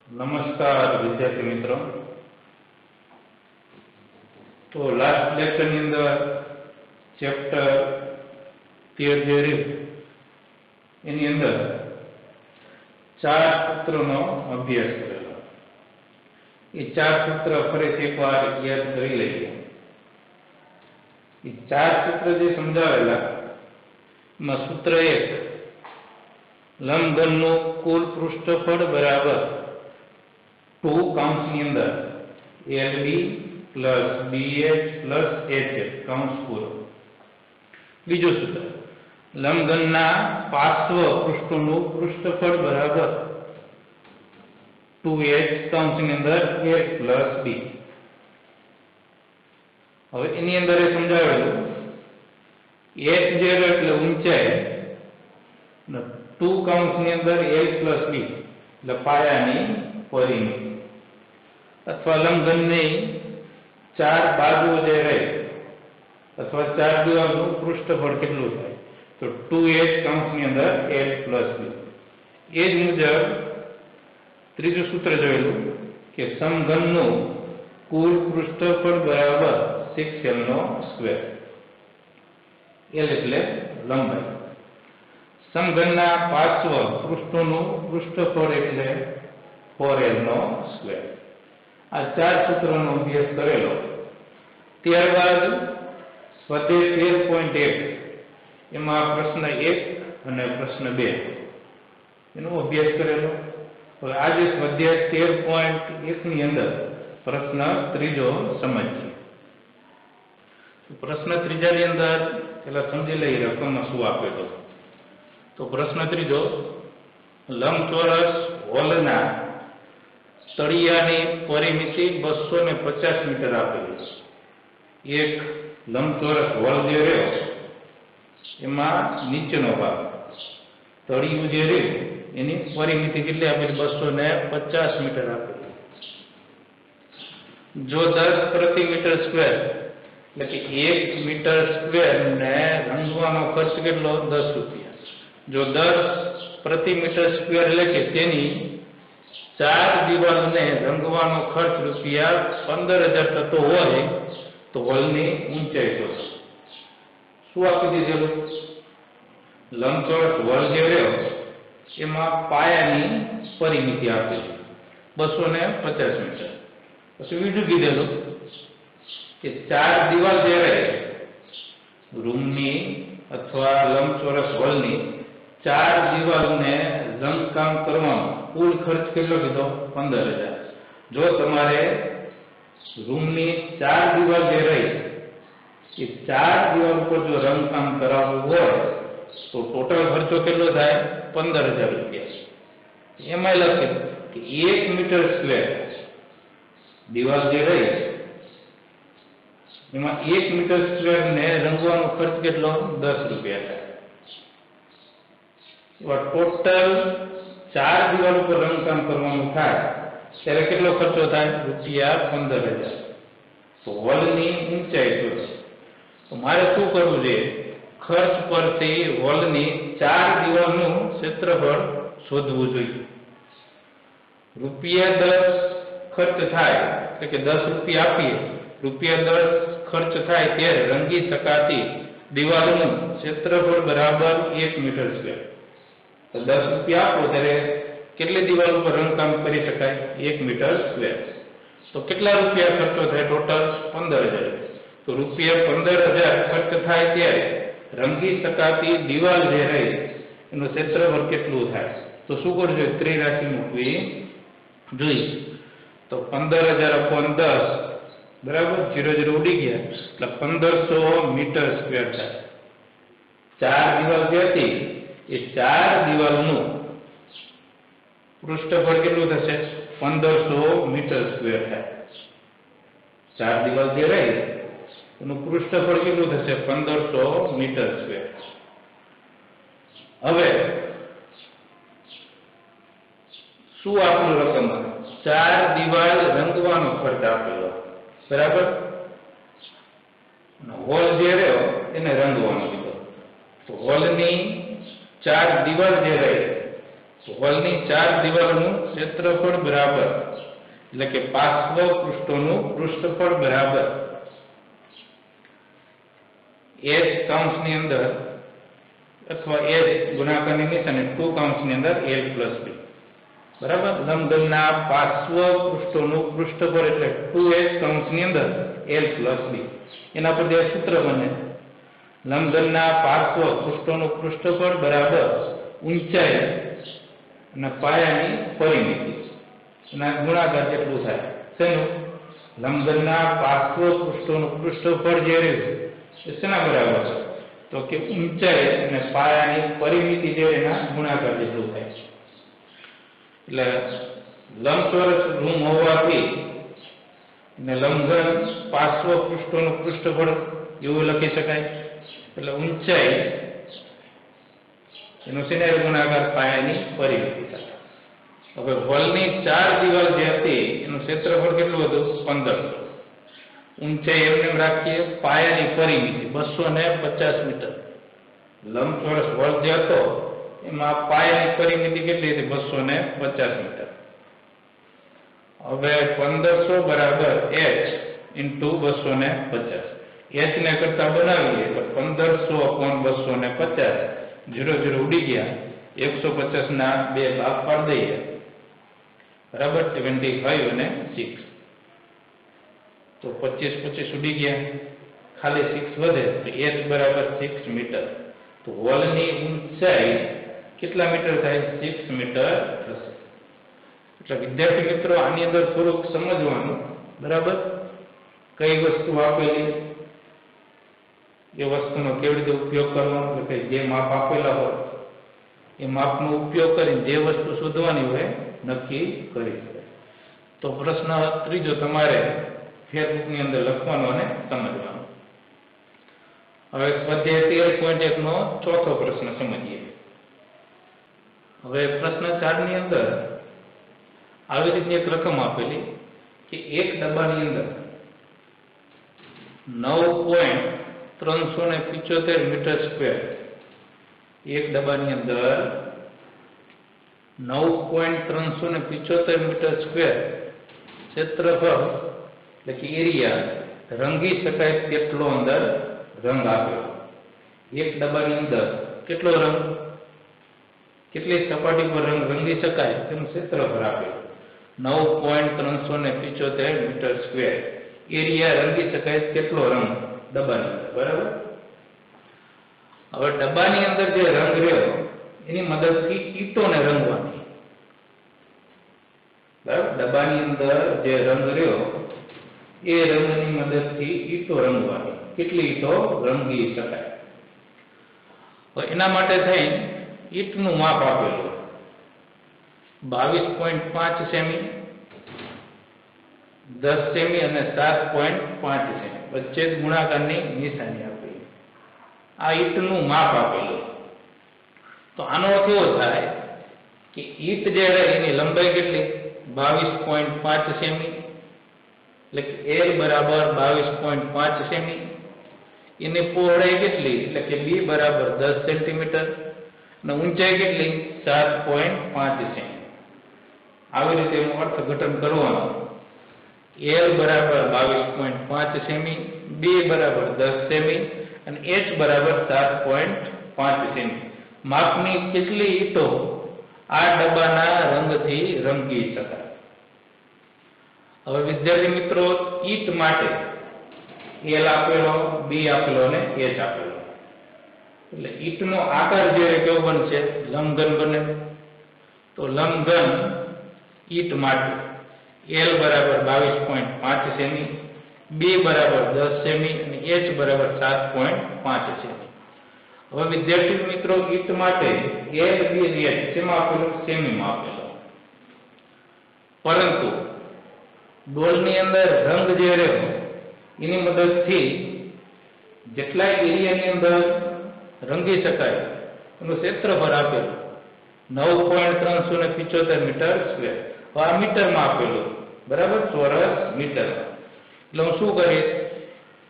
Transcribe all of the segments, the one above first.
नमस्कार विद्यार्थी मित्रों। तो लास्ट लेक्चर ની અંદર ચેપ્ટર 13 જે રહ્યું એની અંદર ચાર સૂત્રોનો અભ્યાસ કરેલો। એ ચાર સૂત્ર ફરીથી એકવાર યાદ કરી લઈએ। એ ચાર સૂત્ર જે સમજાવેલા એમાં સૂત્ર 1 લંબઘનનું કુલ પૃષ્ઠફળ બરાબર 2 काउंस ની અંદર LB plus BH plus HF काउंस पूरो। बीजो सूत्र लंबघनना पार्श्व पृष्ठों पृष्ठफल बराबर 2H काउंस ની અંદર A प्लस B। હવે એની અંદર એ સમજાવેલું H જે એટલે ઊંચાઈ 2 काउंस ની અંદર L प्लस B એટલે પાયાની परिमिति अथवा लंबघन ने चार बाजू जे रहे अथवा चार दीवारनु पृष्ठफળ કેટલું થાય તો 2H કાઉન્સ ની અંદર L પ્લસ B। એ જ મુજબ ત્રીજું સૂત્ર જોયેલું કે સમઘનનું કુલ પૃષ્ઠફળ બરાબર 6L નો સ્ક્વેર। L એટલે લંબાઈ, સમઘનના પાર્શ્વ પૃષ્ઠોનું પૃષ્ઠફળ એટલે 4L નો સ્ક્વેર। आ चार सूत्रों नो अभ्यास करेलो। त्यारबाद स्वाध्याय 13.1 एमां प्रश्न 1 અને પ્રશ્ન 2 એનો અભ્યાસ કરેલો। હવે આજે સ્વાધ્યાય 13.1 ની અંદર પ્રશ્ન ત્રીજો સમજીએ। પ્રશ્ન ત્રીજા ની અંદર પેલા સમજી લઈએ રકમમાં શું આપેલો। તો પ્રશ્ન ત્રીજો લંબચોરસ હોલના तळियानी परिमिति 250 मीटर आपेली छे। एक लंबचोरस होल जे रह्यो एमां नीचेनो भाग तळियुं जे रह्युं एनी परिमिति કેટલી આપેલી 250 मीटर आपेली। जो 10 प्रति मीटर स्क्वेर એટલે કે 1 मीटर स्क्वेर ने રંગવાનો ખર્ચ કેટલો 10 રૂપિયા। જો 10 प्रति मीटर स्क्वेर એટલે કે તેની चार दीवार ने रंगवानो खर्च रुपया 15,000 थतो होय तो होलनी ऊंचाई तो शुं आपी दीधेलुं लंबचोरस होल जे रह्यो एमां पायानी परिमिति आपेली 250 मीटर। पछी बीजुं कीधेलुं के चार दीवार जे रहे रूमनी अथवा लंबचोरस होलनी चार दीवार ने रंगकाम करवामां कुल खर्च કેટલો કીધો 15,000। જો તમારે રૂમની ચાર દીવાલ જે રહી એ ચાર દીવાલ ઉપર જો રંગકામ કરાવવું હોય તો ટોટલ ખર્ચો કેટલો થાય 15,000 રૂપિયા। એમાં લખે કે 1 મીટર સ્ક્વેર દીવાલ જે રહી એમાં 1 મીટર સ્ક્વેર ને રંગવાનો ખર્ચ કેટલો 10 રૂપિયા થાય। टोटल चार दीवार पर रंगकाम करवानुं थाय त्यारे केटलो खर्चो थाय रुपया 15,000। तो होलनी ऊंचाई शोधो। तो मारे शुं करवुं जोईए खर्च परथी होलनी चार दीवारनुं क्षेत्रफळ शोधवुं जोईए। रुपया 10 खर्च थाय એટલે કે 10 રૂપિયા આપીએ रुपया 10 खर्च थाय त्यारे रंगी शकाती दीवारनुं क्षेत्रफळ बराबर 1 मीटर स्क्वेर। तो 10 रुपया आपो त्यारे કેટલી દીવાલ ઉપર રંગકામ કરી શકાય 1 મીટર સ્ક્વેર। તો કેટલા રૂપિયા ખર્ચો થાય ટોટલ 15,000। તો રૂપિયા 15,000 ખર્ચ થાય ત્યારે રંગી શકાતી દીવાલ જે રહી એનું ક્ષેત્રફળ કેટલું થાય તો શું કરજો ત્રિરાશિ મૂકવી જોઈએ। તો 15,000 upon 10 બરાબર 0 0 ઉડી ગયા એટલે 1500 મીટર સ્ક્વેર થાય। ચાર દીવાલ જે હતી એ ચાર દીવાલનું પૃષ્ઠફળ કેટલું થશે 1500 મીટર સ્ક્વેર થાય। ચાર દીવાલ જે રહી એનું પૃષ્ઠફળ કેટલું થશે 1500 મીટર સ્ક્વેર। હવે શું આપણું રકમ ચાર દીવાલ રંગવાનો ખર્ચ આપેલો બરાબર। હોલ જે રહ્યો એને રંગવાનો કીધો। તો હોલની ચાર દીવાલ જે રહી હોલની 4 દિવાલોનું ક્ષેત્રફળ બરાબર એટલે કે પાર્શ્વ પૃષ્ઠોનું પૃષ્ઠફળ બરાબર h કૌંસની અંદર અથવા h ગુણાકારની નિશાની 2 કૌંસની અંદર l + b બરાબર. લંબઘનના પાર્શ્વ પૃષ્ઠોનું પૃષ્ઠફળ એટલે 2h કૌંસની અંદર l + b. એના પર જે સૂત્ર બને લંબઘનના પાર્શ્વ પૃષ્ઠોનું પૃષ્ઠફળ બરાબર ઊંચાઈ અને પાયાની પરિમિતિ એના ગુણાકાર જેટલું થાય. શેનું? લંબઘનના પાર્શ્વ પૃષ્ઠોનું પૃષ્ઠફળ જે રહ્યું એ શેના બરાબર છે? તો કે ઊંચાઈ અને પાયાની પરિમિતિ જે એના ગુણાકાર જેટલું થાય. એટલે લંબચોરસ રૂમ હોવાથી અને લંબઘન પાર્શ્વ પૃષ્ઠોનું પૃષ્ઠફળ એવું લખી શકાય. એટલે ઊંચાઈ એનો શેના ગુણાકાર પાયાની પરિમિતિ થાય. હવે હોલની 4 દિવાલ જે હતી એનું ક્ષેત્રફળ કેટલું હતું? 1500. ઊંચાઈ એમને રાખીએ, પાયાની પરિમિતિ 250 મીટર. લંબચોરસ હોલ જે હતો એમાં પાયાની પરિમિતિ કેટલી હતી? 250 મીટર. હવે 1500 બરાબર h ઇન્ટુ 250. h ને કરતા બનાવીએ તો 1500/250 0 ઉડી ગયા. 150 ના 2 ભાગ પાડી દઈએ બરાબર 25 અને 6 તો 25 ઉડી ગયા. ખાલી 6 વધે તો h બરાબર 6 મીટર. તો હોલની ઊંચાઈ કેટલા મીટર થાય? 6 મીટર થશે. એટલે વિદ્યાર્થી મિત્રો આની અંદર થોડુંક સમજવાનું બરાબર. કઈ વસ્તુ આપેલી એ વસ્તુનો કેવી રીતે ઉપયોગ કરવાનો, એટલે કે જે માપ આપેલા હોય એ માપનો ઉપયોગ કરીને જે વસ્તુ શોધવાની હોય નક્કી કરી શકાય. તો પ્રશ્ન ત્રીજો તમારે ફેસબુકની અંદર લખવાનો અને સમજવાનો. હવે સ્વાધ્યાય 13.1 નો ચોથો પ્રશ્ન સમજીએ. હવે પ્રશ્ન 4 ની અંદર આવી રીતની એક રકમ આપેલી કે એક ડબ્બાની અંદર 9.375 મીટર સ્ક્વેર, એક ડબ્બાની અંદર 9.375 મીટર સ્ક્વેર ક્ષેત્રફળ એટલે કે એરિયા રંગી શકાય તેટલો અંદર રંગ આપ્યો. એક ડબ્બાની અંદર કેટલો રંગ, કેટલી સપાટી પર રંગ રંગી શકાય તેનું ક્ષેત્રફળ આપેલું 9.375 મીટર સ્ક્વેર. એરિયા રંગી શકાય કેટલો રંગ ડબ્બાની અંદર. બરાબર. હવે ડબ્બાની અંદર જે રંગ રહ્યો એની મદદથી ઈંટોને રંગવાની. બરાબર. ડબ્બાની અંદર જે રંગ રહ્યો એ રંગની મદદથી ઈંટો રંગવાની. કેટલી ઈંટો રંગી શકાય? એના માટે થઈ ઈંટનું માપ આપેલું 22.5 સેમી, 10 સેમી અને 7.5 સેમી. વચ્ચે ગુણાકારની નિશાની આપેલી. આ ઈંટનું માપ આપેલું. તો આનો અર્થ એવો થાય કે ઈંટ જે રહે એની લંબાઈ કેટલી? 22.5 સેમી, એટલે કે l બરાબર 22.5 સેમી. એની પહોળાઈ કેટલી? એટલે કે b બરાબર 10 સેન્ટીમીટર અને ઊંચાઈ કેટલી? 7.5 સેમી. આવી રીતે એનું અર્થઘટન કરવાનું. l બરાબર 22.5 સેમી, b બરાબર 10 સેમી અને h બરાબર 7.5 સેમી. માપની કેટલી ઈંટો આ ડબ્બાના રંગથી રંગી શકાય? હવે વિદ્યાર્થી મિત્રો ઈંટ માટે l આપેલો, b આપેલો અને h આપેલો. એટલે ઈંટનો આકાર જે કેવો બનશે? લંબઘન બને. તો લંબઘન ઈંટ માટે l બરાબર 22.5 સેમી, b બરાબર 10 સેમી અને h બરાબર 7.5 સેમી. હવે વિદ્યાર્થી મિત્રો ઈંટ માટે l, b અને h શેમાં આપેલું? સેમીમાં આપેલો. પરંતુ ડોલની અંદર રંગ જે રહ્યો એની મદદથી જેટલા એરિયાની અંદર રંગી શકાય એનું ક્ષેત્રફળ આપેલું 9.375 મીટર સ્ક્વેર. હવે આ મીટરમાં આપેલું. બરાબર. ચોરસ મીટરમાં. એટલે હું શું કરીશ?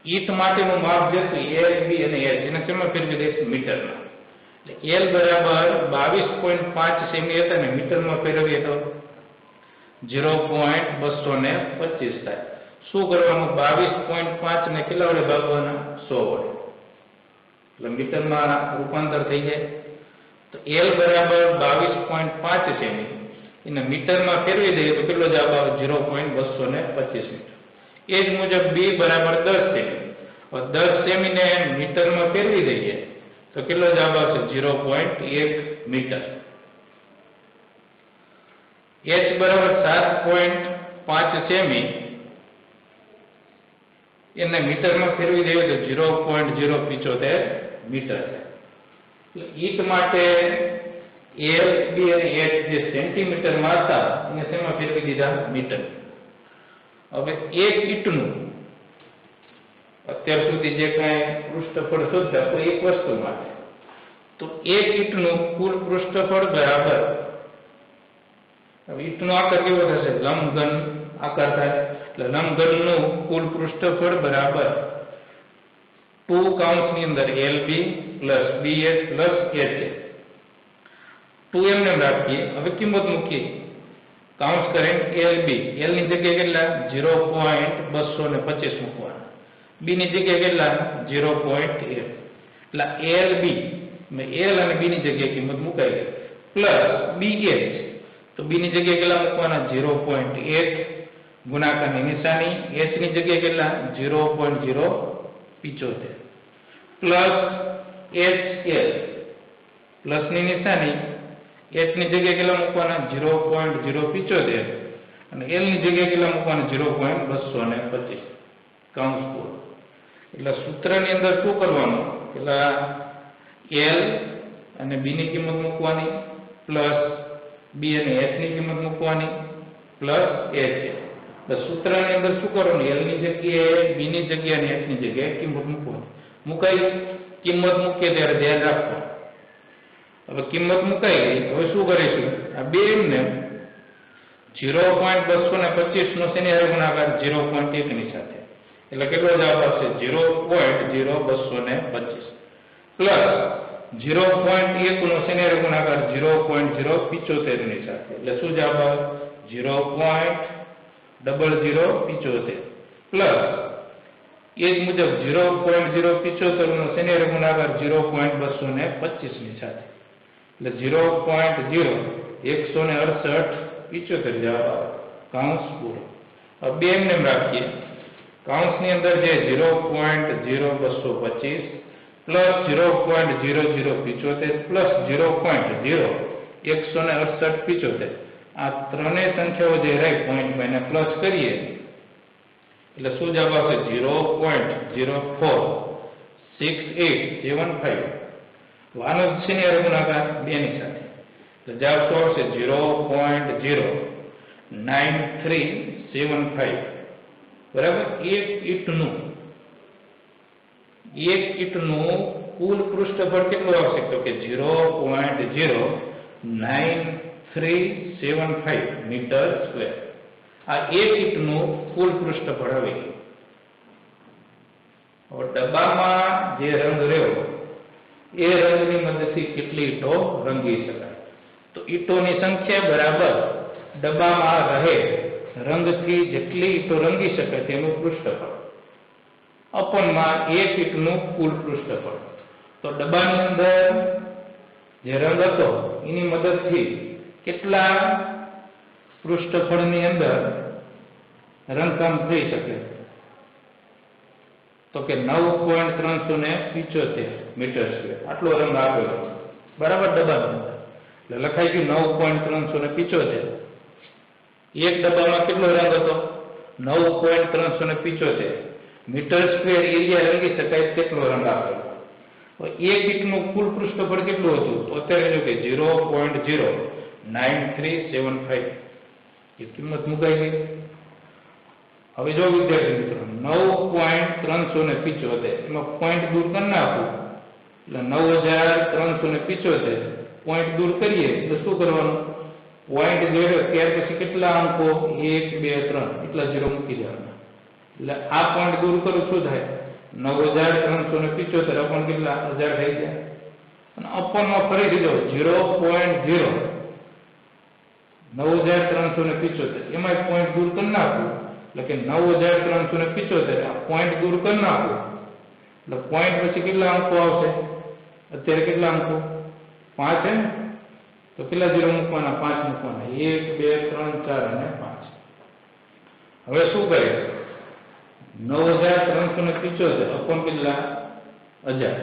ઈંટ માટેનું માપ જે છે l, b અને h એને શેમાં ફેરવી દઈશ? મીટરમાં. એલ બરાબર 22.5 સેમી હતા ને મીટરમાં ફેરવીએ તો 0.225 થાય. શું કરવાનું? 22.5 ને કેટલા વડે ભાગવાના? 100 વડે, એટલે મીટરમાં રૂપાંતર થઈ જાય. તો એલ બરાબર 22.5 સેમી એને મીટરમાં ફેરવી દઈએ તો કેટલો જવાબ આવે? 0.225 મીટર. એ જ મુજબ બી બરાબર 10 સેમી. 10 સેમી ને મીટરમાં ફેરવી દઈએ તો કેટલો જવાબ આવશે? 0.1 મીટર. એચ બરાબર 7.5 સેમી એને મીટરમાં ફેરવી દઈએ તો 0.075 મીટર. ઈટ માટે એલ બી અને એચ જે સેન્ટીમીટરમાં હતા એને શેમાં ફેરવી દીધા? મીટર. હવે એક ઈંટનું અત્યાર સુધી જે કાંઈ પૃષ્ઠફળ શોધ્યા કોઈ એક વસ્તુ માટે, તો એક ઈંટનું કુલ પૃષ્ઠફળ બરાબર, હવે ઈંટનો આકાર કેવો થશે? લંબઘન આકાર થાય, એટલે લંબઘનનું કુલ પૃષ્ઠફળ બરાબર 2 કૌંસની અંદર LB plus BH plus HH. 2 એમને રાખીએ. હવે કિંમત મૂકીએ. કાઉન્સ કરીને LB, L ની જગ્યાએ કેટલા? 0.225 મૂકવાના. B ની જગ્યાએ કેટલા? 0.1. એટલે LB L અને B ની જગ્યાએ કિંમત મુકાઈ ગઈ પ્લસ BH, તો B ની જગ્યાએ કેટલા મૂકવાના? 0.1 ગુણાકારની નિશાની, H ની જગ્યાએ કેટલા? 0.075 પ્લસ HL પ્લસ ની નિશાની, H ની જગ્યાએ કેટલા મૂકવાના? 0.075 અને L ની જગ્યાએ કેટલા મૂકવાના? 0.225 કૌંસ પૂરો. એટલે સૂત્રની અંદર શું કરવાનું? પેલા L અને B ની કિંમત મૂકવાની પ્લસ B અને H ની કિંમત મૂકવાની પ્લસ H. એટલે સૂત્રની અંદર શું કરવાનું? L ની જગ્યાએ, B ની જગ્યાએ અને H ની જગ્યાએ કિંમત મૂકવાની. મુકાઈ? કિંમત મૂકીએ ત્યારે ધ્યાન રાખવાનું. હવે કિંમત મુકાઈ ગઈ. હવે શું કરીશું? આ બે એમને 0.225 નો શેની હારે ગુણાકાર? 0.1 ની સાથે, એટલે કેટલો જવાબ આવશે? 0.0225 પ્લસ 0.1 નો શેની હારે ગુણાકાર? 0.075 ની સાથે, એટલે શું જવાબ આવે? 0.0075 પ્લસ એ જ મુજબ 0.075 નો શેની હારે ગુણાકાર? 0.225 ની સાથે, એટલે 0.16875 જવાબ આવે. કૌંસ પૂરો. હવે બે એમને રાખીએ. કૌંસની અંદર જે 0.0225 પ્લસ 0.0075 પ્લસ 0.016875, આ ત્રણેય સંખ્યાઓ જે રહી પોઈન્ટ માં એને પ્લસ કરીએ એટલે શું જવાબ આવશે? 0.046875. આનો શેની હારે ગુણાકાર? 2 ની સાથે, તો જવાબ શું આવશે? 0.09375. બરાબર. એક ઈંટનું કુલ પૃષ્ઠફળ કેટલું આવશે? તો કે 0.09375 મીટર સ્ક્વેર. આ એક ઈંટનું કુલ પૃષ્ઠફળ આવી ગયું. હવે ડબ્બામાં જે રંગ રહ્યો એ રંગની મદદથી કેટલી ઈંટો રંગી શકાય? તો ઈંટોની સંખ્યા બરાબર ડબ્બામાં રહે રંગથી જેટલી ઈંટો રંગી શકાય તેનું પૃષ્ઠફળ અપનમાં એક ઈંટનું કુલ પૃષ્ઠફળ. તો ડબ્બાની અંદર જે રંગ હતો એની મદદથી કેટલા પૃષ્ઠફળની અંદર રંગકામ થઈ શકે? તો કે 9.375 મીટર સ્ક્વેર. આટલો રંગ આપેલો બરાબર ડબ્બાની અંદર, એટલે લખાઈ ગયું 9.375. એક ડબ્બામાં કેટલો રંગ હતો? 9.375 મીટર સ્ક્વેર એરિયા રંગી શકાય તેટલો રંગ આપેલો. એક ઈંટનું કુલ પૃષ્ઠફળ કેટલું હતું? તો અત્યારે જો કે 0.09375 એ કિંમત મુકાઈ ગઈ. હવે જો વિદ્યાર્થી મિત્રો 9.375 એમાં પોઈન્ટ દૂર કરી નાખું એટલે 9375 પોઈન્ટ દૂર કરીએ એટલે શું કરવાનું? પોઈન્ટ જોડે ત્યાર પછી કેટલા અંકો? 1 2 3 એટલા 0 મૂકી દેવાના. એટલે આ પોઈન્ટ દૂર કરું શું થાય? 9375 પણ કેટલા? 1000 થઈ જાય. અને અપનમાં ફરીથી જો 0.0 9375 એમાં પોઈન્ટ દૂર કરી નાખું એટલે કે 9375 આ પોઈન્ટ દૂર કરી નાખું એટલે પોઈન્ટ પછી કેટલા અંકો આવશે? અત્યારે કેટલા અંકો? 5 છે ને, તો કેટલા 0 મૂકવાના? 5 મૂકવાના. 1 2 3 4 અને 5. હવે શું કરે? 9375 અપન કેટલા? 1000.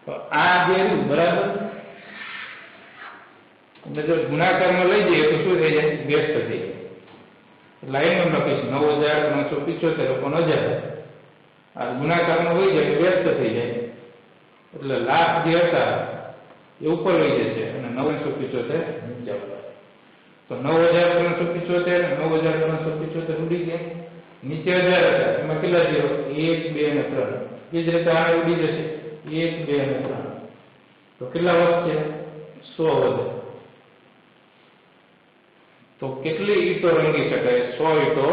તો આ જે બરાબર એટલે જો ગુણાકારમાં લઈ જઈએ તો શું થઈ જાય? વ્યસ્ત થઈ જાય. લાઈનમાં લખીશ 9375 અપન 1000. આ ગુણાકારમાં હોય જાય વ્યસ્ત થઈ જાય એટલે લાખ જે હતા એ ઉપર લઈ જશે અને 975 નીચે આવશે. તો 9375 9375 ઉડી ગયા. નીચે 1000 હતા એમાં કેટલા 0? 1 2 અને 3. એ જ રીતે આ ઉડી જશે 1 2 અને 3. તો કેટલા વધશે? 100 વધે. તો કેટલી ઈંટો રંગી શકાય? 100 ઈંટો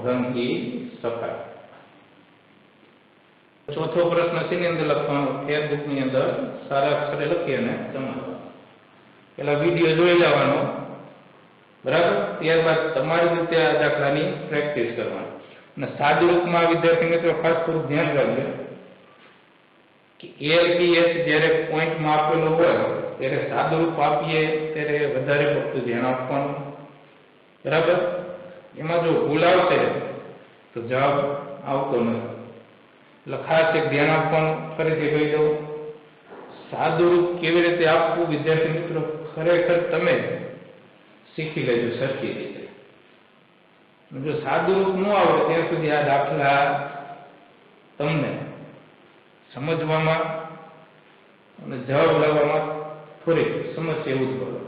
રંગી શકાય. ચોથો પ્રશ્ન શેની અંદર લખવાનો? ફેરબુક ની અંદર સારા અક્ષરે લખી અને સમજવાનો. પેલા વિડીયો જોઈ લેવાનો, બરાબર? ત્યારબાદ તમારી રીતે આ દાખલાની પ્રેક્ટિસ કરવાની. અને સાદુરૂપમાં વિદ્યાર્થી મિત્રો ખાસ થોડું ધ્યાન રાખજો કે એલપીએસ જ્યારે પોઈન્ટમાં આપેલો હોય ત્યારે સાદુરૂપ આપીએ ત્યારે વધારે પડતું ધ્યાન આપવાનું, બરાબર? એમાં જો ભૂલ આવશે તો જવાબ આવતો નથી. એટલે ખાસ એક ધ્યાન આપવાનું. ફરીથી કહી દઉં, સાદુરૂપ કેવી રીતે આપવું વિદ્યાર્થી મિત્રો ખરેખર તમે શીખી લેજો સરખી રીતે. જો સાદુરૂપ ન આવડે ત્યાં સુધી આ દાખલા તમને સમજવામાં અને જવાબ લાવવામાં થોડીક સમસ્યા એવું જ પડે.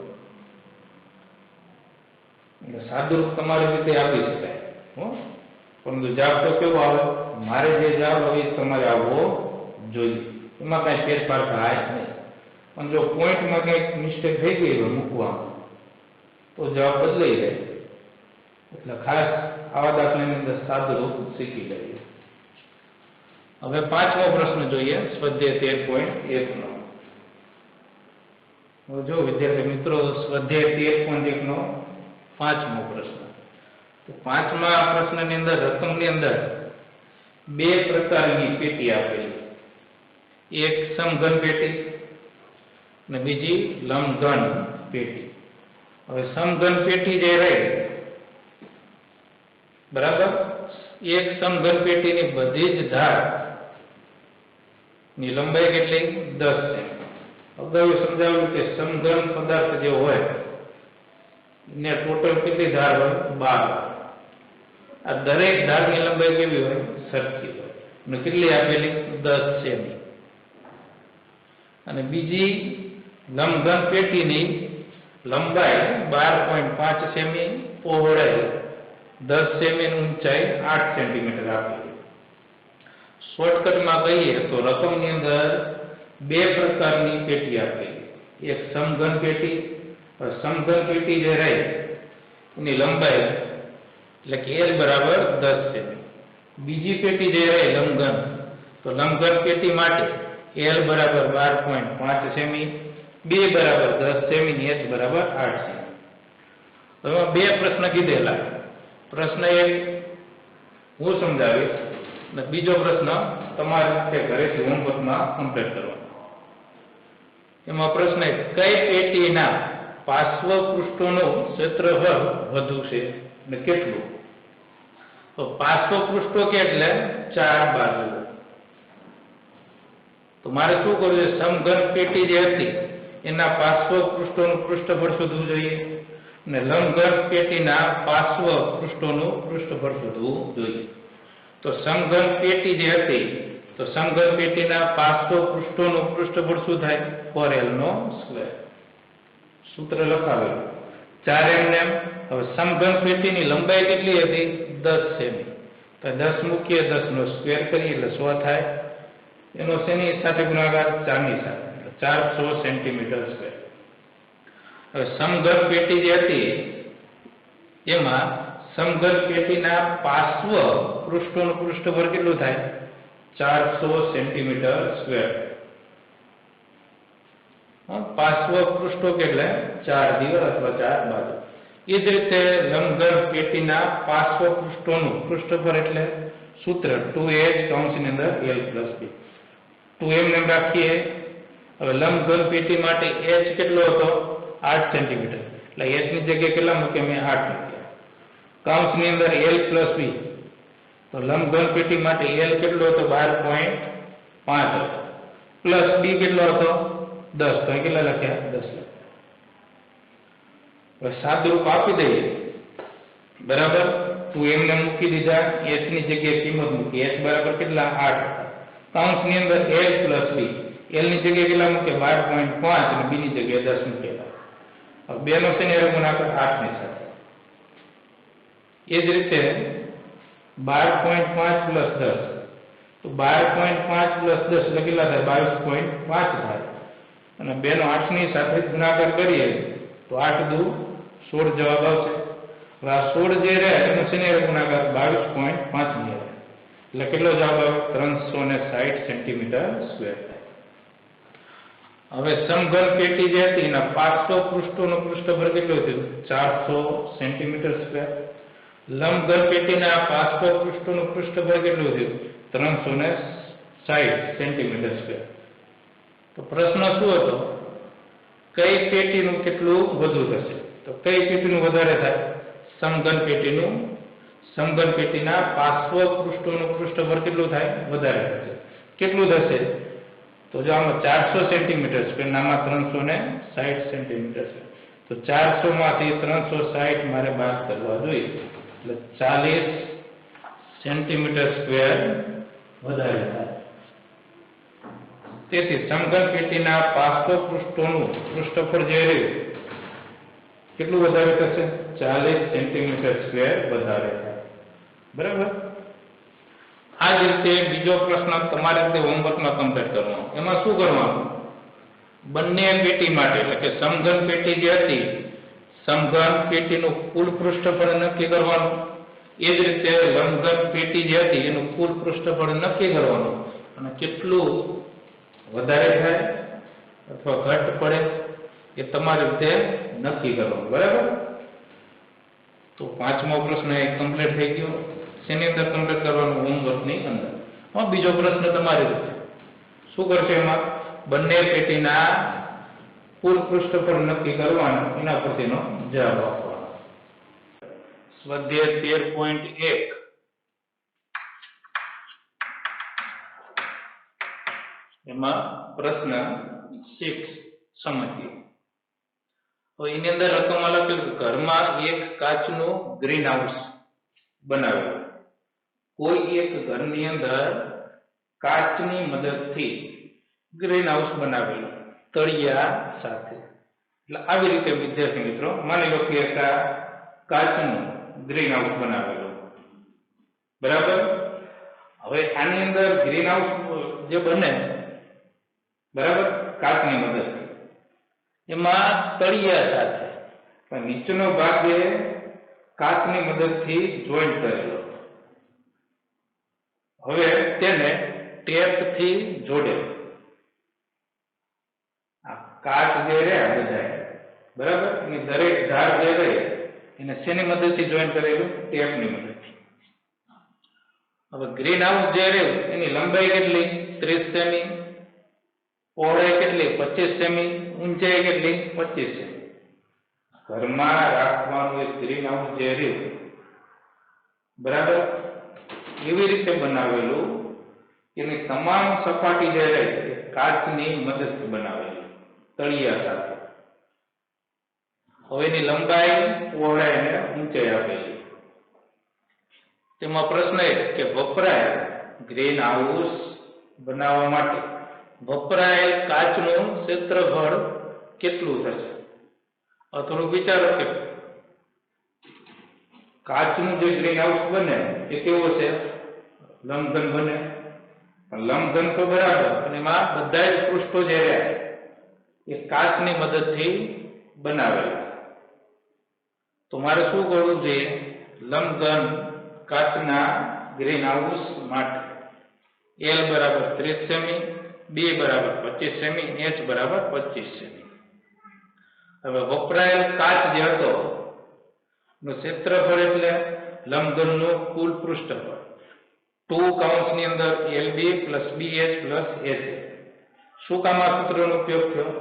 એટલે સાદુરૂપ તમારી રીતે આપી શકાય હો, પરંતુ જવાબ તો કેવો આવે? મારે જે જવાબ આવે એ તમારે આવવો જોઈએ. એમાં કાંઈ ફેરફાર થાય નહીં. પણ જો પોઈન્ટમાં કંઈક મિસ્ટેક થઈ ગઈ હોય મૂકવામાં તો જવાબ બદલાઈ જાય. એટલે ખાસ આવા દાખલાની અંદર સાદુરૂપ શીખી લઈએ. હવે પાંચમો પ્રશ્ન જોઈએ, સ્વાધ્યાય 13.1 નો. જો વિદ્યાર્થી મિત્રો, સ્વાધ્યાય 13.1 નો પાંચમો પ્રશ્ન. તો પાંચમા પ્રશ્નની અંદર રકમની અંદર બે પ્રકારની પેટી આપેલી, એક સમઘન પેટી અને બીજી લંબઘન પેટી. હવે સમઘન પેટી જે રહી, બરાબર, એક સમઘન પેટીની બધી જ ધાર ની લંબાઈ કેટલી? 10 છે. અગાઉ સમજાવ્યું કે સમઘન પદાર્થ જે હોય ને ટોટલ કેટલી ધાર હોય? 12. આ દરેક ધારની લંબાઈ કેવી હોય? સરખી હોય. અને કેટલી આપેલી? 10 સેમી. અને બીજી લંબઘન પેટીની લંબાઈ 12.5 સેમી, પહોળાઈ 10 સેમી, ઊંચાઈ 8 સેન્ટીમીટર આપેલી. શોર્ટકટમાં કહીએ તો રકમની અંદર બે પ્રકારની પેટી આપેલી, એક સમઘન પેટી. સમઘન પેટી જે રહી એની લંબાઈ એટલે કે L બરાબર 10 સેમી. બીજી પેટી જે રહી લંબઘન, તો લંબઘન પેટી માટે L બરાબર 12.5 સેમી, B બરાબર 10 સેમી ને H બરાબર 8 સેમી. હવે બે પ્રશ્ન કીધેલા. પ્રશ્ન એક હું સમજાવીશ અને બીજો પ્રશ્ન તમારે ઘરેથી હોમવર્કમાં કમ્પ્લીટ કરવાનો. એમાં પ્રશ્ન એક, કઈ પેટીના પાર્શ્વ પૃષ્ઠોનું ક્ષેત્રફળ વધુ છે અને કેટલું? તો પાર્શ્વ પૃષ્ઠો એટલે 4 બાજુ. તો મારે શું કરવું છે? સમઘન પેટી જે હતી એના પાર્શ્વ પૃષ્ઠોનું પૃષ્ઠફળ શોધવું જોઈએ અને લંબઘન પેટીના પાર્શ્વ પૃષ્ઠોનું પૃષ્ઠફળ શોધવું જોઈએ. તો સમઘન પેટી જે હતી તો સમઘન પેટીના પાર્શ્વ પૃષ્ઠોનું પૃષ્ઠફળ શું થાય? 4l². સૂત્ર લખાવેલું 4m. હવે સમઘન પેટીની લંબાઈ કેટલી હતી? 10 સેમી. તો 10 મૂકીએ, 10 નો સ્ક્વેર કરીએ એટલે 100 થાય. એનો શેની સાથે ગુણાકાર? 4 ની સાથે, 400 સેન્ટીમીટર સ્ક્વેર. હવે સમઘન પેટી જે હતી એમાં સમઘન પેટીના પાર્શ્વ પૃષ્ઠોનું પૃષ્ઠફળ કેટલું થાય? 400 સેન્ટીમીટર સ્ક્વેર. પાર્શ્વ પૃષ્ઠો એટલે 4 દિવાલ અથવા 4 બાજુ. એ જ રીતે લંબઘન પેટીના પાર્શ્વ પૃષ્ઠોનું પૃષ્ઠફળ એટલે સૂત્ર 2h કૌંસની અંદર l + b. 2m ને રાખીએ. હવે લંબઘન પેટી માટે h કેટલો હતો? 8 સેન્ટીમીટર. એટલે h ની જગ્યાએ કેટલા મૂક્યા? મેં 8 મૂક્યા. કૌંસની અંદર l + b. તો લંબઘન પેટી માટે l કેટલો હતો? 12.5 હતો. પ્લસ b કેટલો હતો? 10. તો કેટલા લખ્યા? 10. હવે સાદુરૂપ આપી દઈએ. બરાબર. 2m ને મૂકી દીધા. h ની જગ્યાએ કિંમત મૂકી. h બરાબર કેટલા? 8. કૌંસની અંદર l + b. l ની જગ્યાએ કેટલા મૂક્યા? 12.5 અને b ની જગ્યાએ 10 મૂકેલા. હવે બેનો શેનો ગુણાકાર? 8 ની સાથે. એ જ રીતે 12.5 + 10. તો 12.5 + 10 એટલે કેટલા થાય? 22.5 થાય. અને બેનો 8 ની સાથે ગુણાકાર કરીએ તો 8 દુ 16 જવાબ આવશે. હવે આ 16 જે રહે એનો શેનો ગુણાકાર? 22.5 ની. એટલે કેટલો જવાબ આવે? 360 સેન્ટીમીટર સ્ક્વેર થાય. હવે સમઘન પેટી જે હતી એના પાર્શ્વ પૃષ્ઠોનું પૃષ્ઠફળ કેટલું હતું? 400 સેન્ટીમીટર સ્ક્વેર. લંબઘન પેટીના પાર્શ્વ પૃષ્ઠોનું પૃષ્ઠફળ કેટલું થયું? 360 સેન્ટીમીટર સ્ક્વેર. તો પ્રશ્ન શું હતો? કઈ પેટીનું કેટલું વધુ થશે? તો કઈ પેટીનું વધારે થાય? સમઘન પેટીનું. સમઘન પેટીના પાર્શ્વ પૃષ્ઠોનું પૃષ્ઠફળ કેટલું થાય? વધારે થશે. કેટલું થશે? તો જો આમાં 400 સેન્ટીમીટર સ્ક્વેર, આમાં 360 સેન્ટીમીટર છે. તો 400 માંથી 360 મારે બાદ કરવા જોઈએ. એટલે 40 સેન્ટીમીટર સ્ક્વેર વધારે થાય. તેથી સમઘન પેટીના પાર્શ્વ પૃષ્ઠોનું પૃષ્ઠફળ જે રહ્યું કેટલું વધારે થશે? 40 સેન્ટીમીટર સ્ક્વેર વધારે થાય. બરાબર. આ જ રીતે બીજો પ્રશ્ન તમારે તે હોમવર્કમાં કમ્પ્લીટ કરવાનો. એમાં શું કરવાનું? બંને પેટી માટે એટલે કે સમઘન પેટી જે હતી, સમઘન પેટીનું કુલ પૃષ્ઠફળ નક્કી કરવાનું. એ જ રીતે લંબઘન પેટી જે હતી એનું કુલ પૃષ્ઠફળ નક્કી કરવાનું. અને કેટલું વધારે થાય અથવા ઘટ પડે એ તમારી રીતે નક્કી કરવાનું. બરાબર. તો પાંચમો પ્રશ્ન એ કમ્પ્લીટ થઈ ગયો. શેની અંદર કમ્પ્લીટ કરવાનું? હોમવર્કની અંદર. બીજો પ્રશ્ન તમારી રીતે શું કરશે? એમાં બંને પેટીના કુલ પૃષ્ઠફળ નક્કી કરવાનું, એના પરથીનો જવાબ આપવાનો. સ્વાધ્યાય 13.1 એમાં પ્રશ્ન 6 સમજીએ. તો એની અંદર રકમમાં લખેલું ઘરમાં એક કાચનું ગ્રીન હાઉસ બનાવેલું. કોઈ એક ઘરની અંદર કાચની મદદથી ગ્રીન હાઉસ બનાવેલું તળિયા સાથે. એટલે આવી રીતે વિદ્યાર્થી મિત્રો માની લો કે એક કાચનું ગ્રીન હાઉસ બનાવેલું. બરાબર. હવે આની અંદર ગ્રીન હાઉસ જે બને, બરાબર, કાચની મદદથી, એમાં તળિયા સાથે પણ નીચેનો ભાગ એ કાચની મદદથી જોઈન્ટ કરેલો. હવે તેને ટેપથી જોડે. આ કાચ જે રહે બધા, બરાબર, એની દરેક ધાર જે રહે એને શેની મદદથી જોઈન્ટ કરેલું? ટેપની મદદથી. હવે ગ્રીન હાઉસ જે રહ્યું એની લંબાઈ કેટલી? 30 સેમી. પહોળાઈ કેટલી? 25 સેમી. ઊંચાઈ કેટલી? 25 સેમી. ઘરમાં રાખવાનું એક ગ્રીન હાઉસ જે રહ્યું, બરાબર, એવી રીતે બનાવેલું એની તમામ સપાટી જે રહે એ કાચની મદદથી બનાવેલી તળિયા સાથે. હવે એની લંબાઈ, પહોળાઈ અને ઊંચાઈ આપેલી. તેમાં પ્રશ્ન એ કે વપરાયેલ ગ્રીન હાઉસ બનાવવા માટે વપરાયેલ કાચનું ક્ષેત્રફળ કેટલું થશે? થોડું વિચારો કે કાચનું જે ગ્રીન હાઉસ બને એ કેવો છે? લંબઘન બને. લંબઘન તો બરાબર, અને એમાં બધા જ પૃષ્ઠો જે રહ્યા એ કાચની મદદથી બનાવેલા. તો મારે શું કરવું જોઈએ? લંબઘન કાચના ગ્રીન હાઉસ માટે L બરાબર 30 સેમી, B બરાબર 25 સેમી, H બરાબર 25 સેમી. હવે વપરાયેલ કાચ જે હતો નું ક્ષેત્રફળ એટલે લંબઘનનું કુલ પૃષ્ઠફળ 2 કૌંસની અંદર LB plus BH plus AC. શું કામ આ સૂત્રનો ઉપયોગ થયો?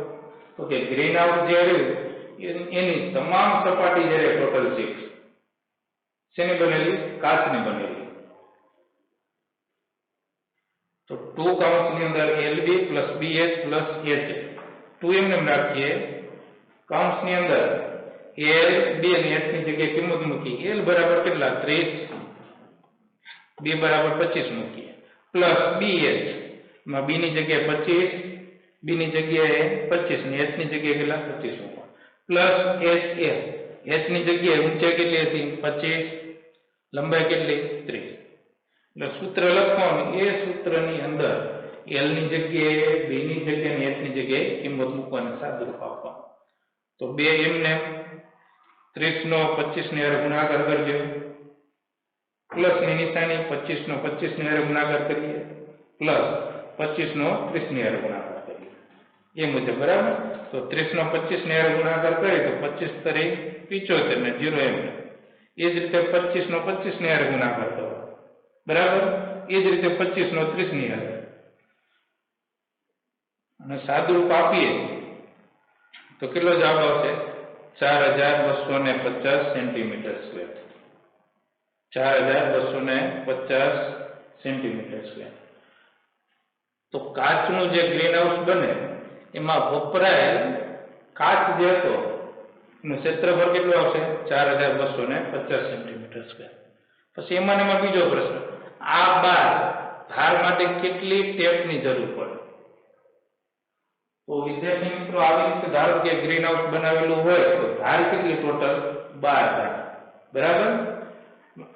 તો કે ગ્રીન હાઉસ જે રહ્યું એની તમામ સપાટી જ્યારે ટોટલ 6 શેની બનેલી? કાચની બનેલી. તો 2 કૌંસની અંદર LB plus BH plus AC. 2 એમને રાખીએ, કૌંસની અંદર L B અને H ની જગ્યાએ કિંમત મૂકી. L બરાબર કેટલા? 30. B બરાબર 25 મૂકીએ પ્લસ BH માં B ની જગ્યાએ 25, B ની જગ્યાએ 25 ને H ની જગ્યાએ કેટલા? 25 મૂકો પ્લસ HA. H ની જગ્યાએ ઊંચાઈ કેટલી હતી? 25, લંબાઈ કેટલી? 30. એટલે સૂત્ર લખવાનું, એ સૂત્રની અંદર L ની જગ્યાએ, B ની જગ્યાએ અને H ની જગ્યાએ કિંમત મૂકવાની, સાદુરૂપ આપવાનું. તો બે એમને 30 નો 25 ની હારે ગુણાકાર કરજો, પ્લસ ની નિશાની 25 નો 25 ની હારે ગુણાકાર કરીએ, પ્લસ 25 નો 30 ની હારે ગુણાકાર કરીએ, એ મુજબ. બરાબર? તો 30 નો 25 ની હારે ગુણાકાર કરીએ તો 25 તરી 75 ને 0 એમને. એ જ રીતે 25 નો 25 ની હારે ગુણાકાર કરો. બરાબર? એ જ રીતે 25 નો 30 ની હારે. અને સાદુરૂપ આપીએ તો કેટલો જવાબ આવશે? 4250 સેન્ટીમીટર સ્ક્વેર. 4250 centimetre square. તો કાચનું જે ગ્રીન હાઉસ બને એમાં વપરાયેલ કાચ જે હતો એનું ક્ષેત્રફળ કેટલું આવશે? 4250 સેન્ટીમીટર સ્ક્વેર. પછી એમાં બીજો પ્રશ્ન, આ બાર ધાર માટે કેટલી ટેપની જરૂર પડે? તો વિદ્યાર્થી મિત્રો, આવી રીતે ધારો કે ગ્રીન હાઉસ બનાવેલું હોય તો ધાર કેટલી? ટોટલ 12 ધાર. બરાબર?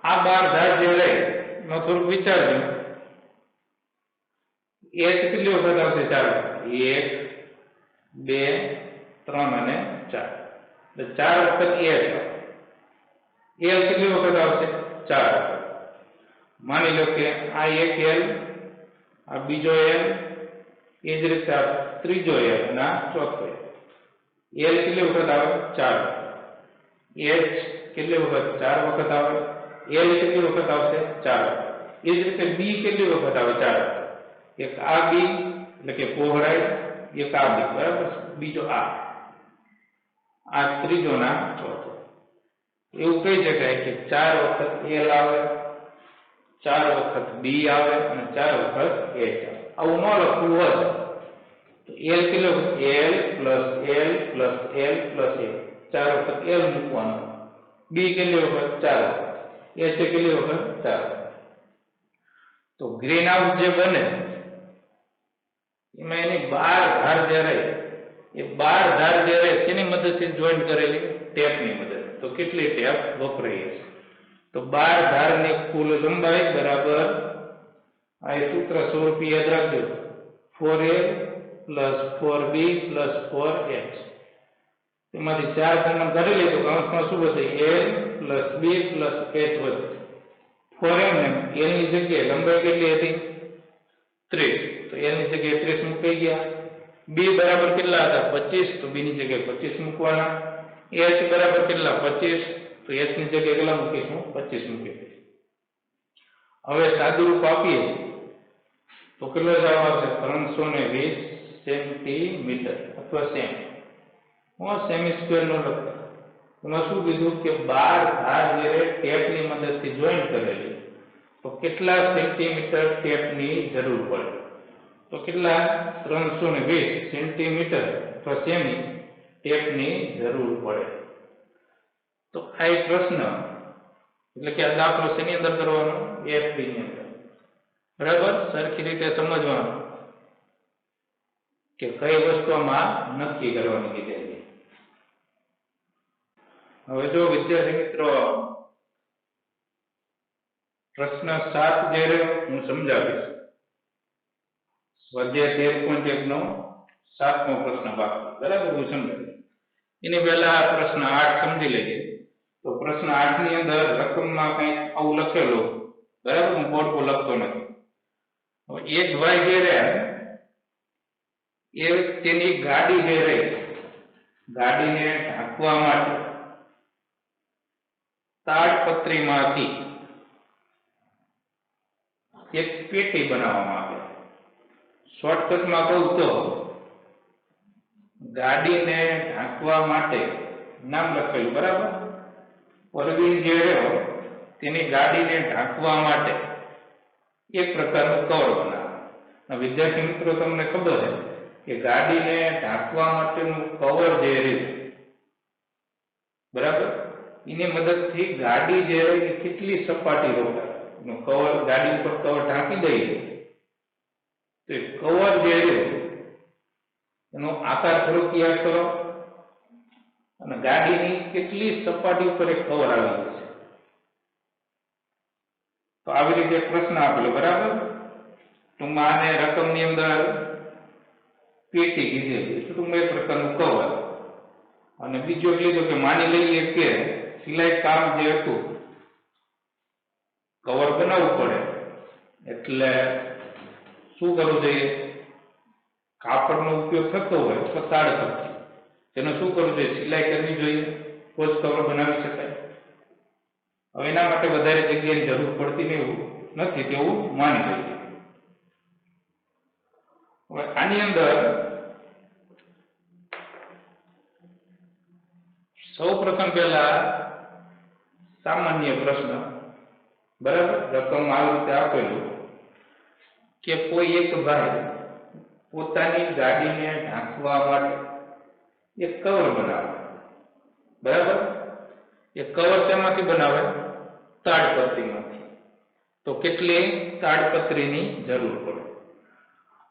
આ 12 ધાર જે રહે એમાં થોડુંક વિચારજો. H કેટલી વખત આવશે? 4. 1, 2, 3 અને 4. એટલે 4 વખત H. L કેટલી વખત આવશે? 4 વખત. માની લો કે આ એક L, આ બીજો L, એ જ રીતે આ ત્રીજો L અને આ ચોથો L. L કેટલી વખત આવે? 4 વખત. H કેટલી વખત? 4 વખત આવે. L કેટલી વખત આવશે? 4 વખત. એ જ રીતે B કેટલી વખત આવે? 4 વખત. એક આ B એટલે કે પહોળાઈ, એક આ B. બરાબર? બીજો આ ત્રીજો ના ચોથો. એવું કહી શકાય કે 4 વખત L આવે, 4 વખત B આવે અને 4 વખત H આવે. આવું ન લખવું હોય તો L કેટલો? L plus L plus L plus L. 4 વખત L મૂકવાનું. B કેટલી વખત? 4 વખત. H કેટલી વખત? 4 વખત. તો ગ્રીન હાઉસ જે બને એમાં એની 12 ધાર જે રહે, એ 12 ધાર જે રહે તેની મદદથી જોઈન્ટ કરેલી ટેપની મદદ. તો કેટલી ટેપ વપરાઈ હશે? તો 12 ધારની કુલ લંબાઈ બરાબર, આ સૂત્ર સ્વરૂપે યાદ રાખજો, 4A plus 4B plus 4H. એમાંથી 4 કોમન કાઢી લે તો કૌંસમાં શું વધે? L plus B plus H વધે. 4M ને L ની જગ્યાએ લંબાઈ કેટલી હતી? 30. તો L ની જગ્યાએ 30 મૂકી ગયા. B બરાબર કેટલા હતા? 25. તો B ની જગ્યાએ 25 મૂકવાના. H બરાબર કેટલા? 25. તો H ની જગ્યાએ કેટલા મૂકીશું? 25 મૂકી દઈશું. હવે સાદુરૂપ આપીએ તો કેટલો જવાબ આવશે? 320 સેન્ટીમીટર અથવા સેમી. હું સેમી સ્ક્વેર નો લખતો. એમાં શું કીધું કે 12 ધાર જે ટેપની મદદથી જોઈન્ટ કરેલી, તો કેટલા સેન્ટીમીટર ટેપની જરૂર પડે? તો કેટલા? 320 સેન્ટીમીટર અથવા સેમી ટેપની જરૂર પડે. તો આ એક પ્રશ્ન, એટલે કે આ દાખલો શેની અંદર કરવાનો? FD ની અંદર. બરાબર? સરખી રીતે સમજવાનું કે કઈ વસ્તુમાં નક્કી કરવાની કીધેલી. હવે જો વિદ્યાર્થી મિત્રો, પ્રશ્ન 7 જે રહ્યો હું સમજાવીશ. સ્વાધ્યાય 13.1 નો 7મો પ્રશ્ન ભાગ. બરાબર? હું સમજાવીશ. એની પહેલા પ્રશ્ન 8 સમજી લઈએ. તો પ્રશ્ન 8 ની અંદર રકમમાં કંઈક આવું લખેલું. બરાબર? હું બોર્ડ પર લખતો નથી. હવે એક ભાઈ જે રહ્યા એ તેની ગાડી જે રહી, ગાડીને ઢાંકવા માટે તાડપત્રીમાંથી એક પેટી બનાવવામાં આવે. શોર્ટકટમાં કહું તો ગાડીને ઢાંકવા માટે નામ લખેલું, બરાબર. પરવીન જે રહ્યો તેની ગાડીને ઢાંકવા માટે એક પ્રકારનું કવર બનાવે. વિદ્યાર્થી મિત્રો, તમને ખબર છે કે ગાડીને ઢાંકવા માટેનું કવર જે રહ્યું, બરાબર, એની મદદથી ગાડી જે રહી એ કેટલી સપાટી રોકાય. કવર, ગાડી ઉપર કવર ઢાંકી દઈએ તો કવર જે રહ્યું એનો આકાર થોડોક યાદ કરો અને ગાડીની કેટલી સપાટી ઉપર એક કવર આવી છે. તો આવી રીતે પ્રશ્ન આપેલો, બરાબર. ટૂંકમાં આને રકમની અંદર પેટી કીધેલી, ટૂંકમાં એક પ્રકારનું કવર. અને બીજો લીધો કે માની લઈએ કે સિલાઈ કામ જે હતું કવર બનાવવું પડે, એટલે શું કરવું જોઈએ? કાપડનો ઉપયોગ થતો હોય તો તાડપત્રી, તેનો શું કરવું જોઈએ? સિલાઈ કરવી જોઈએ, તો જ કવર બનાવી શકાય. હવે એના માટે વધારે જગ્યાની જરૂર પડતી નથી તેવું માની લઈએ. હવે આની અંદર સૌ પ્રથમ પહેલા સામાન્ય પ્રશ્ન, બરાબર. રકમ આવી રીતે આપેલું કે કોઈ એક ભાઈ પોતાની ગાડીને ઢાંકવા માટે એક કવર બનાવે, બરાબર. એ કવર શેમાંથી બનાવે? તાડપત્રીમાંથી. તો કેટલી તાડપત્રીની જરૂર પડે?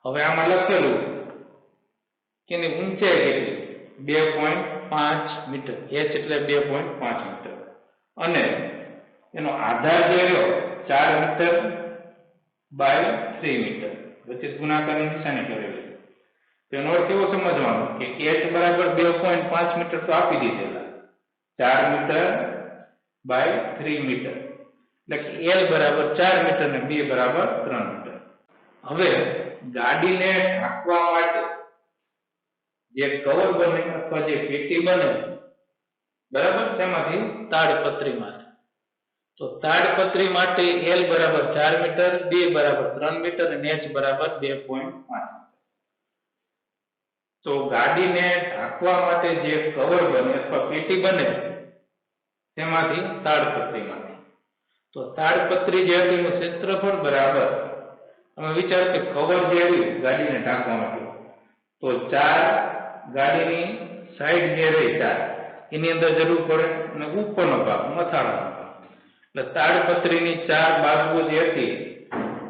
હવે આમાં લખેલું કે એની ઊંચાઈ કેટલી? 2.5 મીટર. h એટલે 2.5 મીટર. અને એનો આધાર જે રહ્યો 4 મીટર બાય 3 મીટર. વચ્ચે ગુણાકારની નિશાની કરેલી. તેનો અર્થ એવો સમજવાનો કે h બરાબર 2.5 મીટર તો આપી દીધેલા, 4 મીટર બાય 3 મીટર, એટલે કે l બરાબર 4 મીટર ને b બરાબર 3 મીટર. હવે ગાડીને ઢાંકવા માટે જે કવર બને અથવા જે પેટી બને, બરાબર, તેમાંથી તાડપત્રીમાંથી. તો તાડપત્રી માટે l બરાબર 4 મીટર, b બરાબર 3 મીટર અને h બરાબર 2.5. તો ગાડીને ઢાંકવા માટે જે કવર બને અથવા પેટી બને તેમાંથી તાડપત્રીમાંથી. તો તાડપત્રી જે હતી એનું ક્ષેત્રફળ બરાબર, તમે વિચારો કે કવર જે રહ્યું ગાડીને ઢાંકવા માટે, તો 4 ગાડીની સાઈડ જે રહી 4 એની અંદર જરૂર પડે અને ઉપરનો ભાગ મથાળાનો ભાગ, એટલે તાડપત્રીની 4 બાજુઓ જે હતી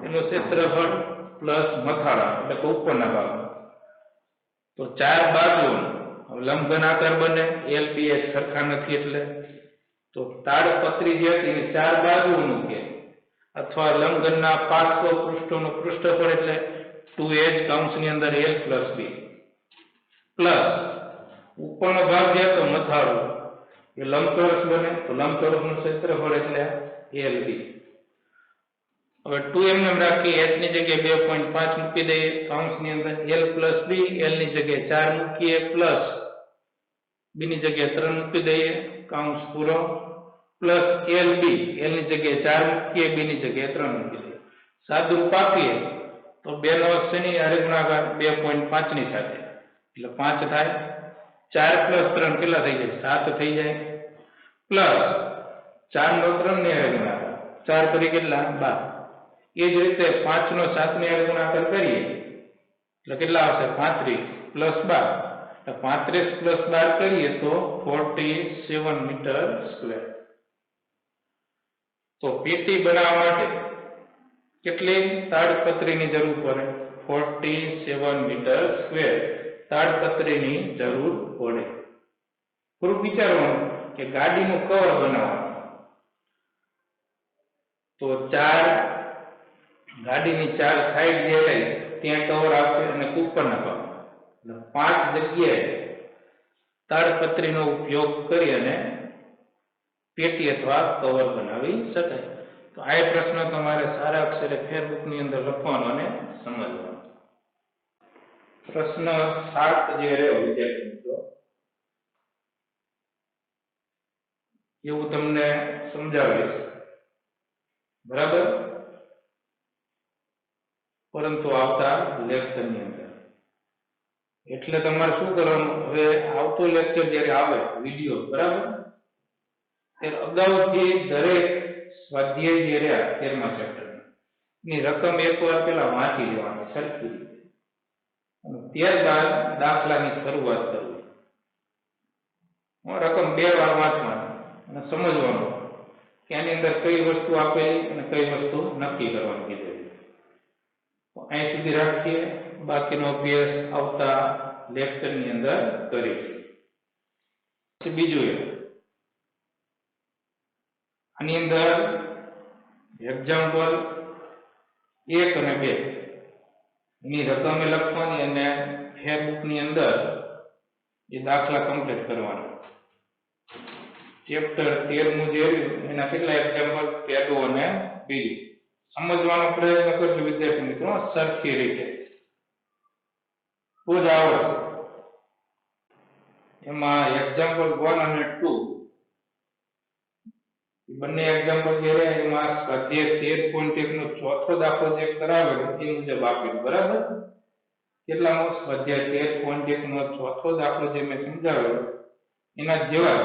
એનું ક્ષેત્રફળ પ્લસ મથાળા એટલે કે ઉપરના ભાગ. તો 4 બાજુ લંબઘન આકાર બને, એલ બી એ સરખા નથી એટલે. તો તાડપત્રી જે હતી એની 4 બાજુઓનું કે અથવા લંબઘનના પાર્શ્વ પૃષ્ઠોનું પૃષ્ઠફળ એટલે 2h કૌંસની અંદર l પ્લસ b પ્લસ ઉપરનો ભાગ જે હતો મથાળો એ લંબચોરસ બને, તો લંબચોરસનું ક્ષેત્રફળ એટલે lb. હવે 2 એમ રાખી h ની જગ્યાએ 2.5 મૂકી દઈએ કૌંસની અંદર, l પ્લસ b, l ની જગ્યાએ 4 મૂકીએ પ્લસ b ની જગ્યાએ 3 મૂકી દઈએ કૌંસ પૂરો, પ્લસ lb, l ની જગ્યાએ 4 મૂકીએ, b ની જગ્યાએ 3 મૂકી દઈએ. સાદુરૂપ આપીએ તો 2 નો શેની હારે ગુણાકાર? 2.5 ની સાથે, એટલે 5 થાય. 4 પ્લસ 3 કેટલા થઈ જાય? 7 થઈ જાય. પ્લસ 4 નો 3 ની હારે ગુણાકાર, 4 તરી કેટલા? 12. એ જ રીતે 5 નો 7 ની હારે ગુણાકાર કરીએ એટલે કેટલા આવશે? 35 પ્લસ 12, એટલે 35 પ્લસ 12 કરીએ તો 47 મીટર સ્ક્વેર. તો પેટી બનાવવા માટે કેટલી તાડપત્રીની જરૂર પડે? 47 મીટર સ્ક્વેર તાડપત્રીની જરૂર પડે. થોડુંક વિચારવાનું કે ગાડીનું કવર બનાવવાનું, તો 4 ગાડીની 4 સાઈડ જે રહી ત્યાં કવર આવશે અને ઉપરના ભાગ, એટલે 5 જગ્યાએ તાડપત્રીનો ઉપયોગ કરી અને પેટી અથવા કવર બનાવી શકાય. તો આ પ્રશ્ન તમારે સારા અક્ષરે ફેરબુકની અંદર લખવાનો અને સમજવાનો. પ્રશ્ન 7 જે રહ્યો વિદ્યાર્થી મિત્રો, એવું તમને સમજાવીશ, બરાબર, પરંતુ આવતા લેક્ચરની અંદર. એટલે તમારે શું કરવાનું, હવે આવતો લેક્ચર જ્યારે આવે વિડીયો, બરાબર, ત્યારે અગાઉથી દરેક સ્વાધ્યાય જે રહ્યા 13મા ચેપ્ટરની રકમ એકવાર પેલા વાંચી લેવાની સરખી રીતે, અને ત્યારબાદ દાખલાની શરૂઆત કરવી. રકમ 2 વાર વાંચવાની અને સમજવાનું કે આની અંદર કઈ વસ્તુ આપેલી અને કઈ વસ્તુ નક્કી કરવાની કીધેલી. તો અહીં સુધી રાખીએ, બાકીનો અભ્યાસ આવતા લેક્ચરની અંદર કરીશું. બીજું આની અંદર એક્ઝામ્પલ 1 અને 2 એની રકમે લખવાની અને ફેરબુકની અંદર એ દાખલા કમ્પ્લીટ કરવાના. ચેપ્ટર 13મું જે એના કેટલા એક્ઝામ્પલ, પહેલું અને બીજું સમજવાનો પ્રયત્ન કરજો વિદ્યાર્થી મિત્રો, સરખી રીતે, તો જ આવડશે. એમાં એક્ઝામ્પલ 1 અને 2 બંને એક્ઝામ્પલ જે રહે એમાં સ્વાધ્યાય 13.1 નો ચોથો દાખલો જે કરાવેલો એ મુજબ આપેલું, બરાબર. કેટલામો? સ્વાધ્યાય 13.1 નો ચોથો દાખલો જે મેં સમજાવેલો એના જેવા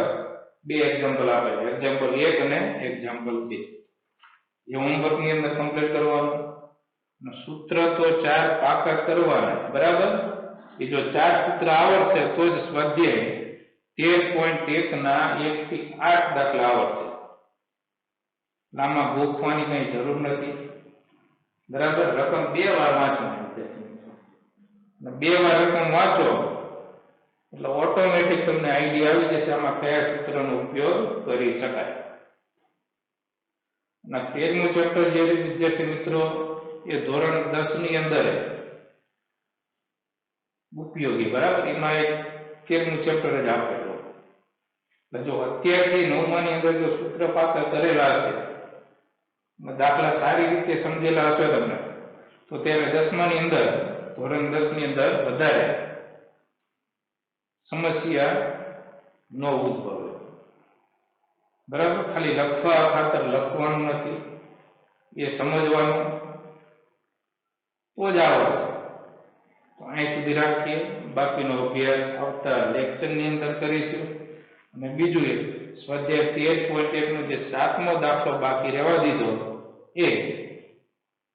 2 એક્ઝામ્પલ આપેલા, એક્ઝામ્પલ 1 અને એક્ઝામ્પલ 2. એ હોમવર્કની અંદર કમ્પ્લીટ કરવાનું. સૂત્ર તો 4 પાકા કરવાના, બરાબર. એ જો 4 સૂત્ર આવડશે તો જ સ્વાધ્યાય 13.1 ના 1 થી 8 દાખલા આવડશે. આમાં ગોખવાની કઈ જરૂર નથી, બરાબર. રકમ 2 વાર વાંચવાની, 2 વાર રકમ વાંચો એટલે ઓટોમેટિક તમને આઈડિયા આવી જશે આમાં કયા સૂત્રનો ઉપયોગ કરી શકાય. અને 13મું ચેપ્ટર જે વિદ્યાર્થી મિત્રો એ ધોરણ 10 ની અંદર ઉપયોગી, બરાબર. એમાં એક 13મું ચેપ્ટર જ આપેલું. જો અત્યારથી 9મા ની અંદર જો સૂત્ર પાકા કરેલા હશે, દાખલા સારી રીતે સમજેલા હશે તમને, તો ત્યારે 10મા ની અંદર, ધોરણ 10 ની અંદર વધારે સમસ્યા ન ઉદ્ભવે, બરાબર. ખાલી લખવા ખાતર લખવાનું નથી, એ સમજવાનું, તો જ આવડશે. તો અહીં સુધી રાખીએ, બાકીનો અભ્યાસ આવતા લેક્ચરની અંદર કરીશું. અને બીજું એક સ્વાધ્યાય 13.1 નો જે 7મો દાખલો બાકી રહેવા દીધો એ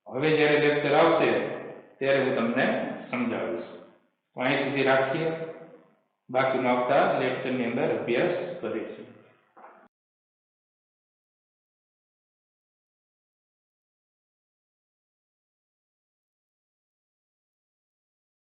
હવે જ્યારે લેક્ચર આવશે ત્યારે હું તમને સમજાવીશ. તો અહીં સુધી રાખીએ, બાકીનો આવતા લેક્ચરની અંદર અભ્યાસ કરીશું.